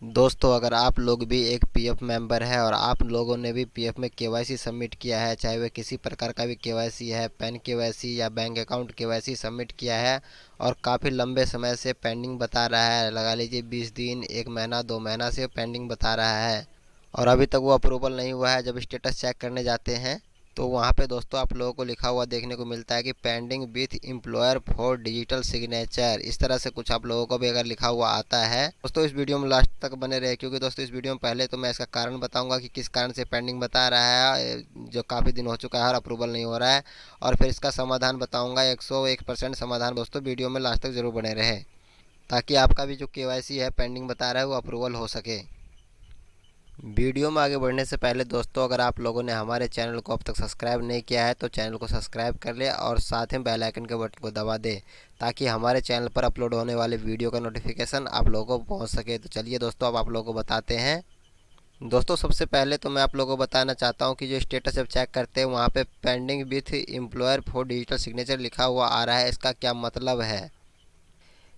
दोस्तों, अगर आप लोग भी एक पीएफ मेंबर है और आप लोगों ने भी पीएफ में केवाईसी सबमिट किया है, चाहे वह किसी प्रकार का भी केवाईसी है, पैन केवाईसी या बैंक अकाउंट केवाईसी सबमिट किया है और काफ़ी लंबे समय से पेंडिंग बता रहा है, लगा लीजिए 20 दिन, 1 महीना, 2 महीना से पेंडिंग बता रहा है और अभी तक वो अप्रूवल नहीं हुआ है। जब स्टेटस चेक करने जाते हैं तो वहाँ पे दोस्तों आप लोगों को लिखा हुआ देखने को मिलता है कि pending with employer for digital signature. इस तरह से कुछ आप लोगों को भी अगर लिखा हुआ आता है दोस्तों, इस वीडियो में लास्ट तक बने रहे, क्योंकि दोस्तों इस वीडियो में पहले तो मैं इसका कारण बताऊंगा कि किस कारण से पेंडिंग बता रहा है, जो काफ़ी दिन हो चुका है और अप्रूवल नहीं हो रहा है, और फिर इसका समाधान बताऊँगा। 101% समाधान। दोस्तों वीडियो में लास्ट तक जरूर बने रहे ताकि आपका भी जो केवाईसी है पेंडिंग बता रहा है वो अप्रूवल हो सके। वीडियो में आगे बढ़ने से पहले दोस्तों, अगर आप लोगों ने हमारे चैनल को अब तक सब्सक्राइब नहीं किया है तो चैनल को सब्सक्राइब कर ले और साथ में बेल आइकन के बटन को दबा दे ताकि हमारे चैनल पर अपलोड होने वाले वीडियो का नोटिफिकेशन आप लोगों को पहुंच सके। तो चलिए दोस्तों, अब आप लोगों को बताते हैं। दोस्तों सबसे पहले तो मैं आप लोगों को बताना चाहता हूं कि जो स्टेटस जब चेक करते हैं वहां पे pending with employer for digital signature लिखा हुआ आ रहा है, इसका क्या मतलब है।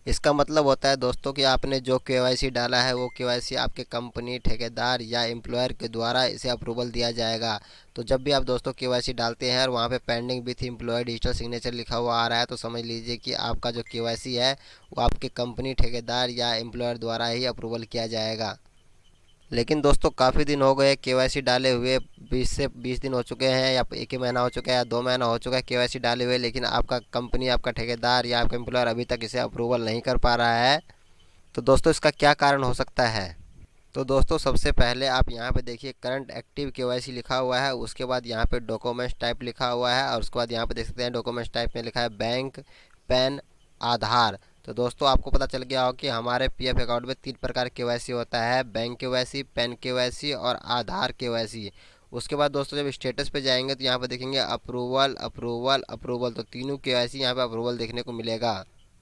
इसका मतलब होता है दोस्तों कि आपने जो केवाईसी डाला है वो केवाईसी आपके कंपनी, ठेकेदार या एम्प्लॉयर के द्वारा इसे अप्रूवल दिया जाएगा। तो जब भी आप दोस्तों केवाईसी डालते हैं और वहाँ पे pending with employee digital signature लिखा हुआ आ रहा है तो समझ लीजिए कि आपका जो केवाईसी है वो आपके कंपनी, ठेकेदार या एम्प्लॉयर द्वारा ही अप्रूवल किया जाएगा। लेकिन दोस्तों काफ़ी दिन हो गए केवाईसी डाले हुए, 20 दिन हो चुके हैं या 1 ही महीना हो चुका है या 2 महीना हो चुका है केवाईसी डाले हुए, लेकिन आपका कंपनी, आपका ठेकेदार या आपका एम्प्लॉयर अभी तक इसे अप्रूवल नहीं कर पा रहा है। तो दोस्तों इसका क्या कारण हो सकता है। तो दोस्तों सबसे पहले आप यहाँ पे देखिए करंट एक्टिव केवाईसी लिखा हुआ है, उसके बाद यहाँ पे डॉक्यूमेंट्स टाइप लिखा हुआ है और उसके बाद यहाँ पे देख सकते हैं डॉक्यूमेंट्स टाइप में लिखा है बैंक, पैन, आधार। तो दोस्तों आपको पता चल गया हो कि हमारे पीएफ अकाउंट में 3 प्रकार केवाईसी होता है, बैंक केवाईसी, पैन केवाईसी और आधार केवाईसी। उसके बाद दोस्तों जब स्टेटस पे जाएंगे तो यहाँ पे देखेंगे अप्रूवल अप्रूवल अप्रूवल, तो तीनों केवाईसी यहाँ पे अप्रूवल देखने को मिलेगा।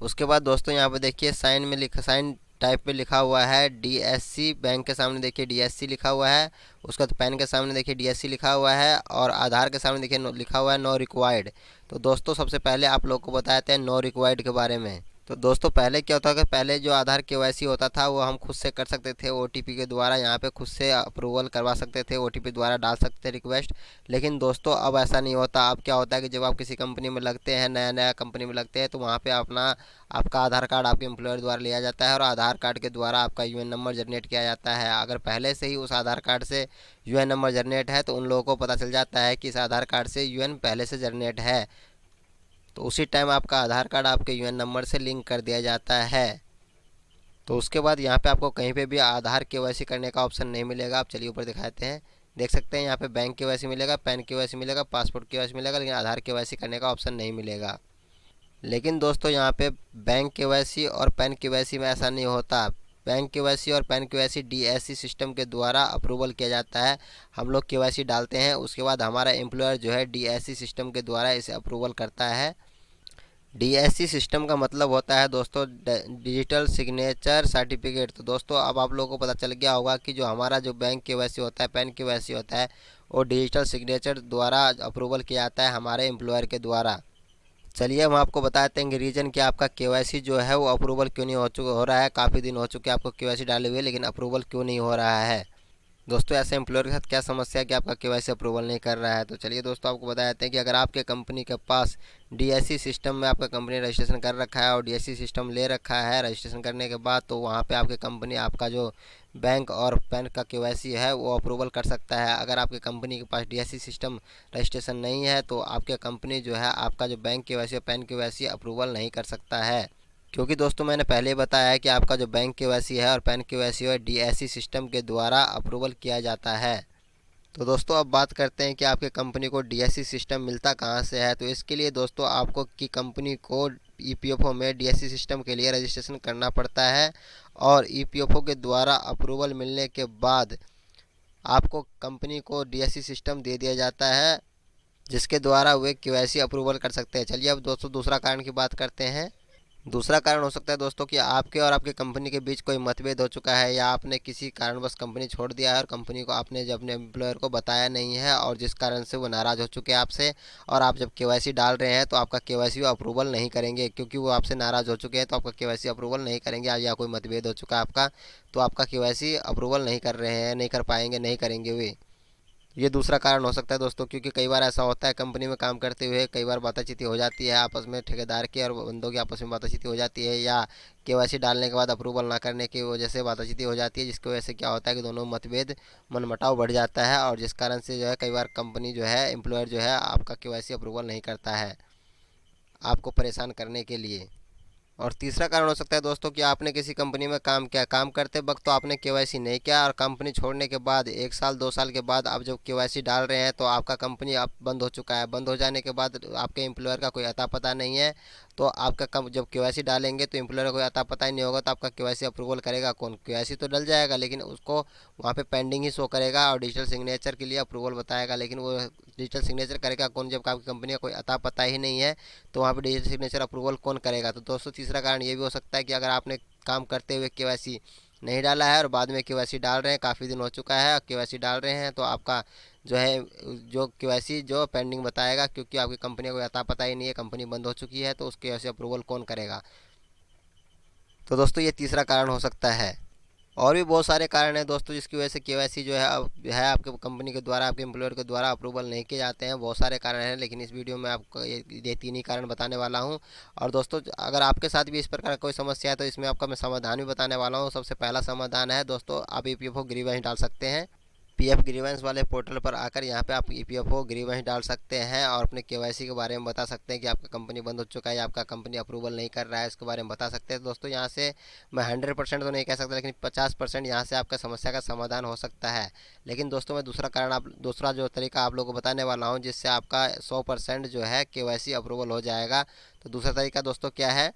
उसके बाद दोस्तों यहाँ पे देखिए साइन में लिखा, साइन टाइप पे लिखा हुआ है डीएससी, बैंक के सामने देखिए डीएससी लिखा हुआ है, उसके बाद पैन के सामने देखिए डीएससी लिखा हुआ है और आधार के सामने देखिए लिखा हुआ है नो रिक्वायर्ड। तो दोस्तों सबसे पहले आप लोग को बताते हैं नो रिक्वायर्ड के बारे में। तो दोस्तों पहले क्या होता है कि पहले जो आधार केवाईसी होता था वो हम खुद से कर सकते थे, ओटीपी के द्वारा यहाँ पे खुद से अप्रूवल करवा सकते थे, ओटीपी द्वारा डाल सकते थे रिक्वेस्ट। लेकिन दोस्तों अब ऐसा नहीं होता। अब क्या होता है कि जब आप किसी कंपनी में लगते हैं, नया नया कंपनी में लगते हैं, तो वहाँ पे आपका आधार कार्ड आपके एम्प्लॉयर द्वारा लिया जाता है और आधार कार्ड के द्वारा आपका यूएन नंबर जनरेट किया जाता है। अगर पहले से ही उस आधार कार्ड से यूएन नंबर जनरेट है तो उन लोगों को पता चल जाता है कि इस आधार कार्ड से यूएन पहले से जनरेट है, तो उसी टाइम आपका आधार कार्ड आपके यूएन नंबर से लिंक कर दिया जाता है। तो उसके बाद यहाँ पे आपको कहीं पे भी आधार केवाईसी करने का ऑप्शन नहीं मिलेगा। आप चलिए ऊपर दिखाते हैं, देख सकते हैं यहाँ पे बैंक केवाईसी मिलेगा, पैन केवाईसी मिलेगा, पासपोर्ट केवाईसी मिलेगा, लेकिन आधार केवाईसी करने का ऑप्शन नहीं मिलेगा। लेकिन दोस्तों यहाँ पे बैंक केवाईसी और पैन केवाईसी में ऐसा नहीं होता। बैंक केवाईसी और पैन केवाईसी डीएससी सिस्टम के द्वारा अप्रूवल किया जाता है। हम लोग केवाईसी डालते हैं, उसके बाद हमारा एम्प्लॉयर जो है डीएससी सिस्टम के द्वारा इसे अप्रूवल करता है। डीएससी सिस्टम का मतलब होता है दोस्तों डिजिटल सिग्नेचर सर्टिफिकेट। तो दोस्तों अब आप लोगों को पता चल गया होगा कि जो हमारा जो बैंक केवाईसी होता है, पैन केवाईसी होता है, वो डिजिटल सिग्नेचर द्वारा अप्रूवल किया जाता है हमारे एम्प्लॉयर के द्वारा। चलिए हम आपको बताते हैं कि रीज़न क्या आपका केवाईसी जो है वो अप्रूवल क्यों नहीं हो रहा है। काफ़ी दिन हो चुके हैं आपको केवाईसी डाले हुए, लेकिन अप्रूवल क्यों नहीं हो रहा है। दोस्तों ऐसे एम्प्लॉयर के साथ क्या समस्या है कि आपका केवाईसी अप्रूवल नहीं कर रहा है। तो चलिए दोस्तों आपको बता देते हैं कि अगर आपके कंपनी के पास डीएससी सिस्टम में आपका कंपनी रजिस्ट्रेशन कर रखा है और डीएससी सिस्टम ले रखा है रजिस्ट्रेशन करने के बाद, तो वहाँ पे आपके कंपनी आपका जो बैंक और पैन का केवाईसी है वो अप्रूवल कर सकता है। अगर आपके कंपनी के पास डीएससी सिस्टम रजिस्ट्रेशन नहीं है तो आपके कंपनी जो है आपका जो बैंक केवाईसी और पैन केवाईसी अप्रूवल नहीं कर सकता है, क्योंकि दोस्तों मैंने पहले ही बताया है कि आपका जो बैंक केवाईसी है और पैन केवाईसी है डीएससी सिस्टम के द्वारा अप्रूवल किया जाता है। तो दोस्तों अब बात करते हैं कि आपके कंपनी को डीएससी सिस्टम मिलता कहाँ से है। तो इसके लिए दोस्तों आपको की कंपनी को ईपीएफओ में डीएससी सिस्टम के लिए रजिस्ट्रेशन करना पड़ता है और ईपीएफओ के द्वारा अप्रूवल मिलने के बाद आपको कंपनी को डीएससी सिस्टम दे दिया जाता है, जिसके द्वारा वे केवाईसी अप्रूवल कर सकते हैं। चलिए अब दोस्तों दूसरा कारण की बात करते हैं। दूसरा कारण हो सकता है दोस्तों कि आपके और आपके कंपनी के बीच कोई मतभेद हो चुका है, या आपने किसी कारणवश कंपनी छोड़ दिया है और कंपनी को आपने जब अपने एम्प्लॉयर को बताया नहीं है, और जिस कारण से वो नाराज़ हो चुके हैं आपसे। और आप जब केवाईसी डाल रहे हैं तो आपका केवाईसी अप्रूवल नहीं करेंगे, क्योंकि वो आपसे नाराज़ हो चुके हैं, तो आपका केवाईसी अप्रूवल नहीं करेंगे। या कोई मतभेद हो चुका है आपका, तो आपका केवाईसी अप्रूवल नहीं कर रहे हैं, नहीं कर पाएंगे, नहीं करेंगे वे। ये दूसरा कारण हो सकता है दोस्तों, क्योंकि कई बार ऐसा होता है कंपनी में काम करते हुए, कई बार बातचीत हो जाती है आपस में, ठेकेदार की और बंदों की आपस में बातचीत हो जाती है, या केवाईसी डालने के बाद अप्रूवल ना करने की वजह से बातचीत हो जाती है, जिसकी वजह से क्या होता है कि दोनों मतभेद, मनमुटाव बढ़ जाता है, और जिस कारण से जो है कई बार कंपनी जो है, एम्प्लॉयर जो है, आपका केवाईसी अप्रूवल नहीं करता है, आपको परेशान करने के लिए। और तीसरा कारण हो सकता है दोस्तों कि आपने किसी कंपनी में काम किया, काम करते वक्त तो आपने केवाईसी नहीं किया, और कंपनी छोड़ने के बाद 1 साल 2 साल के बाद आप जब केवाईसी डाल रहे हैं तो आपका कंपनी अब बंद हो चुका है। बंद हो जाने के बाद आपके एम्प्लॉयर का कोई अता पता नहीं है, तो आपका जब केवाईसी डालेंगे तो एम्प्लॉयर का कोई अता पता ही नहीं होगा, तो आपका केवाईसी अप्रूवल करेगा कौन? केवाईसी तो डल जाएगा, लेकिन उसको वहाँ पे पेंडिंग ही शो करेगा और डिजिटल सिग्नेचर के लिए अप्रूवल बताएगा, लेकिन वो डिजिटल सिग्नेचर करेगा कौन जब आपकी कंपनी का कोई अता पता ही नहीं है, तो वहाँ पे डिजिटल सिग्नेचर अप्रूवल कौन करेगा? तो दोस्तों तीसरा कारण ये भी हो सकता है कि अगर आपने काम करते हुए केवाईसी नहीं डाला है और बाद में केवाईसी डाल रहे हैं, काफ़ी दिन हो चुका है केवाईसी डाल रहे हैं, तो आपका जो है जो केवाईसी जो पेंडिंग बताएगा, क्योंकि आपकी कंपनी का कोई अता पता ही नहीं है, कंपनी बंद हो चुकी है, तो उसके केवाईसी अप्रूवल कौन करेगा? तो दोस्तों ये तीसरा कारण हो सकता है। और भी बहुत सारे कारण हैं दोस्तों जिसकी वजह से केवाईसी जो है है आपके कंपनी के द्वारा, आपके एम्प्लॉयर के द्वारा अप्रूवल नहीं किए जाते हैं। बहुत सारे कारण हैं, लेकिन इस वीडियो में आपको ये तीन ही कारण बताने वाला हूं। और दोस्तों अगर आपके साथ भी इस प्रकार कोई समस्या है तो इसमें आपका मैं समाधान भी बताने वाला हूं। सबसे पहला समाधान है दोस्तों, आप ईपीएफओ ग्रीवेंस डाल सकते हैं। पीएफ ग्रीवेंस वाले पोर्टल पर आकर यहाँ पे आप ईपीएफओ ग्रीवेंस डाल सकते हैं और अपने केवाईसी के बारे में बता सकते हैं कि आपका कंपनी बंद हो चुका है या आपका कंपनी अप्रूवल नहीं कर रहा है, इसके बारे में बता सकते हैं। दोस्तों यहाँ से मैं 100% तो नहीं कह सकता, लेकिन 50% यहाँ से आपका समस्या का समाधान हो सकता है। लेकिन दोस्तों मैं दूसरा जो तरीका आप लोगों को बताने वाला हूँ जिससे आपका 100% जो है केवाईसी अप्रूवल हो जाएगा। तो दूसरा तरीका दोस्तों क्या है?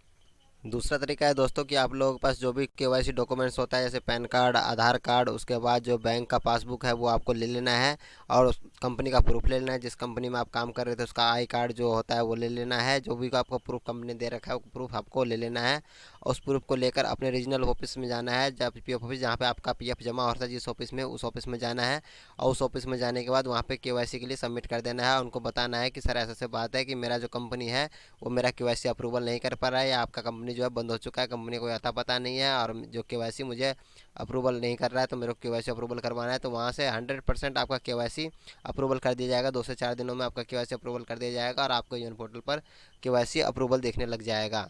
दूसरा तरीका है दोस्तों कि आप लोगों के पास जो भी केवाईसी डॉक्यूमेंट्स होता है, जैसे पैन कार्ड, आधार कार्ड, उसके बाद जो बैंक का पासबुक है वो आपको ले लेना है, और उस कंपनी का प्रूफ ले लेना है। जिस कंपनी में आप काम कर रहे थे उसका आई कार्ड जो होता है वो ले लेना है। जो भी आपको प्रूफ कंपनी दे रखा है वो प्रूफ आपको ले लेना है। उस प्रूफ को लेकर अपने रीजनल ऑफिस में जाना है, जब पीएफ ऑफिस जहाँ पे आपका पीएफ जमा होता है जिस ऑफिस में, उस ऑफिस में जाना है। और उस ऑफिस में जाने के बाद वहाँ पे केवाईसी के लिए सबमिट कर देना है। उनको बताना है कि सर ऐसा ऐसे बात है कि मेरा जो कंपनी है वो मेरा केवाईसी अप्रूवल नहीं कर पा रहा है, या आपका कंपनी जो है बंद हो चुका है, कंपनी को अता पता नहीं है, और जो केवाईसी मुझे अप्रूवल नहीं कर रहा है, तो मेरे को केवाईसी अप्रूवल करवाना है। तो वहाँ से 100% आपका केवाईसी अप्रूवल कर दिया जाएगा। 2 से 4 दिनों में आपका केवाईसी अप्रूवल कर दिया जाएगा और आपको यूनियन पोर्टल पर केवाईसी अप्रूवल देखने लग जाएगा।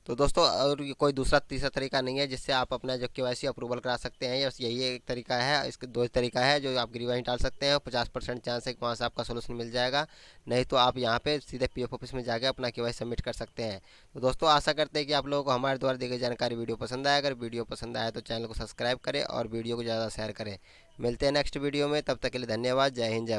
तो दोस्तों और कोई दूसरा तीसरा तरीका नहीं है जिससे आप अपना जो केवाईसी अप्रूवल करा सकते हैं, बस यही एक तरीका है। इसके दो तरीका है जो आप ग्रीवेंस डाल सकते हैं, 50% चांस है कि वहाँ से आपका सोल्यूशन मिल जाएगा। नहीं तो आप यहाँ पे सीधे पीएफ ऑफिस में जाकर अपना केवाईसी सबमिट कर सकते हैं। तो दोस्तों आशा करते हैं कि आप लोगों को हमारे द्वारा दी गई जानकारी वीडियो पसंद आए। अगर वीडियो पसंद आए तो चैनल को सब्सक्राइब करें और वीडियो को ज़्यादा शेयर करें। मिलते हैं नेक्स्ट वीडियो में, तब तक के लिए धन्यवाद। जय हिंद, जय भारत।